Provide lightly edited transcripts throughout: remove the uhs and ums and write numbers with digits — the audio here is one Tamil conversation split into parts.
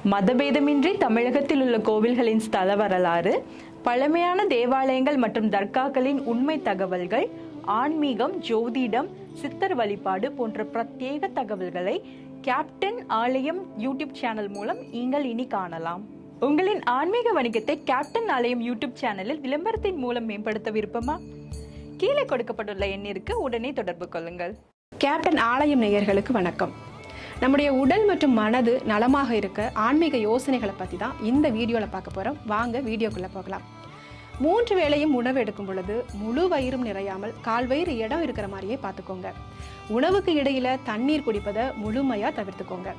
மதபேதமின்றி தமிழகத்தில் உள்ள கோவில்களின் ஸ்தல வரலாறு, பழமையான தேவாலயங்கள் மற்றும் தர்காக்களின் உண்மை தகவல்கள், ஆன்மீகம், ஜோதிடம், சித்தர் வழிபாடு போன்ற பிரத்யேக தகவல்களை கேப்டன் ஆலயம் யூடியூப் சேனல் மூலம் நீங்கள் இனி காணலாம். உங்களின் ஆன்மீக வணிகத்தை கேப்டன் ஆலயம் யூடியூப் சேனலில் விளம்பரத்தின் மூலம் மேம்படுத்த விருப்பமா? கீழே கொடுக்கப்பட்டுள்ள எண்ணிற்கு உடனே தொடர்பு கொள்ளுங்கள். கேப்டன் ஆலயம் நேயர்களுக்கு வணக்கம். நம்முடைய உடல் மற்றும் மனது நலமாக இருக்க ஆன்மீக யோசனைகளை பற்றி தான் இந்த வீடியோவில் பார்க்க போகிறோம். வாங்க வீடியோக்குள்ளே போகலாம். 3 வேளையும் உணவு எடுக்கும் பொழுது முழு வயிறும் நிறையாமல் கால்வயிறு இடம் இருக்கிற மாதிரியே பார்த்துக்கோங்க. உணவுக்கு இடையில தண்ணீர் குடிப்பதை முழுமையாக தவிர்த்துக்கோங்க.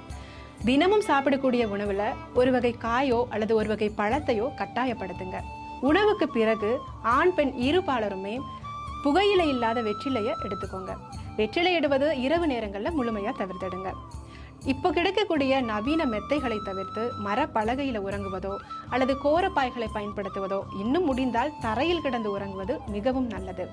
தினமும் சாப்பிடக்கூடிய உணவில் ஒரு வகை காயோ அல்லது ஒரு வகை பழத்தையோ கட்டாயப்படுத்துங்க. உணவுக்கு பிறகு ஆண் பெண் இருபாலருமே புகையிலை இல்லாத வெற்றிலையை எடுத்துக்கோங்க. வெற்றிலை இடுவது இரவு நேரங்களில் முழுமையாக தவிர்த்திடுங்க. இப்போ கிடைக்கக்கூடிய நவீன மெத்தைகளை தவிர்த்து மரப்பலகையில் உறங்குவதோ அல்லது கோரப்பாய்களை பயன்படுத்துவதோ, இன்னும் முடிந்தால் தரையில் கிடந்து உறங்குவது மிகவும் நல்லது.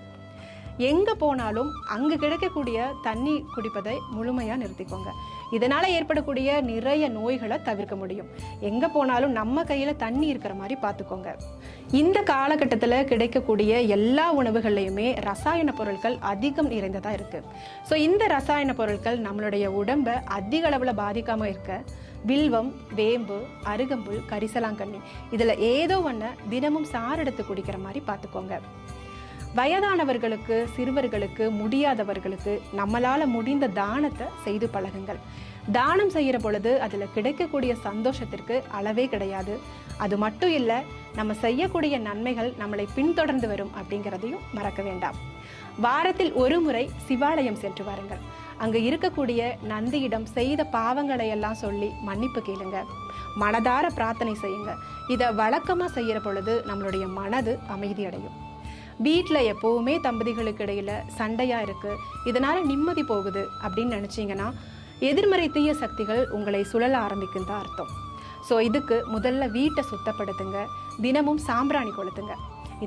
எங்கே போனாலும் அங்கு கிடைக்கக்கூடிய தண்ணி குடிப்பதை முழுமையாக நிறுத்திக்கோங்க. இதனால் ஏற்படக்கூடிய நிறைய நோய்களை தவிர்க்க முடியும். எங்கே போனாலும் நம்ம கையில் தண்ணி இருக்கிற மாதிரி பார்த்துக்கோங்க. இந்த காலகட்டத்தில் கிடைக்கக்கூடிய எல்லா உணவுகள்லையுமே ரசாயன பொருட்கள் அதிகம் நிறைந்ததாக இருக்குது. ஸோ இந்த ரசாயன பொருட்கள் நம்மளுடைய உடம்பை அதிக அளவில் பாதிக்காமல் இருக்க வில்வம், வேம்பு, அருகம்புல், கரிசலாங்கண்ணி இதில் ஏதோ ஒன்று தினமும் சாறு எடுத்து குடிக்கிற மாதிரி பார்த்துக்கோங்க. வயதானவர்களுக்கு, சிறுவர்களுக்கு, முடியாதவர்களுக்கு நம்மளால முடிந்த தானத்தை செய்து பழகுங்கள். தானம் செய்கிற பொழுது அதில் கிடைக்கக்கூடிய சந்தோஷத்திற்கு அளவே கிடையாது. அது மட்டும் இல்லை, நம்ம செய்யக்கூடிய நன்மைகள் நம்மளை பின்தொடர்ந்து வரும் அப்படிங்கிறதையும் மறக்க வேண்டாம். வாரத்தில் ஒரு முறை சிவாலயம் சென்று வாருங்கள். அங்கு இருக்கக்கூடிய நந்தியிடம் செய்த பாவங்களை எல்லாம் சொல்லி மன்னிப்பு கேளுங்க. மனதார பிரார்த்தனை செய்யுங்க. இதை வழக்கமாக செய்கிற பொழுது நம்மளுடைய மனது அமைதியடையும். வீட்டில் எப்போவுமே தம்பதிகளுக்கு இடையில் சண்டையாக இருக்குது, இதனால் நிம்மதி போகுது அப்படின்னு நினச்சிங்கன்னா எதிர்மறை தீய சக்திகள் உங்களை சுழல ஆரம்பிக்கும் தான் அர்த்தம். ஸோ இதுக்கு முதல்ல வீட்டை சுத்தப்படுத்துங்க. தினமும் சாம்பிராணி கொளுத்துங்க.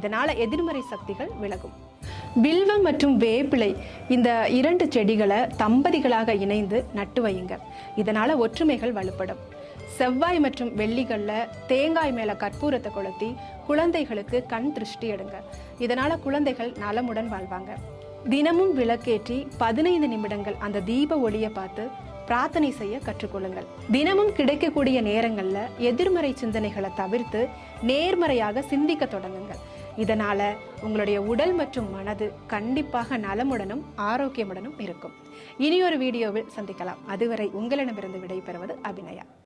இதனால் எதிர்மறை சக்திகள் விலகும். வில்வம் மற்றும் வேப்பிலை இந்த 2 செடிகளை தம்பதிகளாக இணைந்து நட்டு வையுங்க. இதனால் ஒற்றுமைகள் வலுப்படும். செவ்வாய் மற்றும் வெள்ளிகளில் தேங்காய் மேலே கற்பூரத்தை கொளுத்தி குழந்தைகளுக்கு கண் திருஷ்டி எடுங்க. இதனால் குழந்தைகள் நலமுடன் வாழ்வாங்க. தினமும் விளக்கேற்றி 15 நிமிடங்கள் அந்த தீப ஒளியை பார்த்து பிரார்த்தனை செய்ய கற்றுக்கொள்ளுங்கள். தினமும் கிடைக்கக்கூடிய நேரங்களில் எதிர்மறை சிந்தனைகளை தவிர்த்து நேர்மறையாக சிந்திக்க தொடங்குங்கள். இதனால் உங்களுடைய உடல் மற்றும் மனது கண்டிப்பாக நலமுடனும் ஆரோக்கியமுடனும் இருக்கும். இனியொரு வீடியோவில் சந்திக்கலாம். அதுவரை உங்களிடமிருந்து விடைபெறுவது அபிநயா.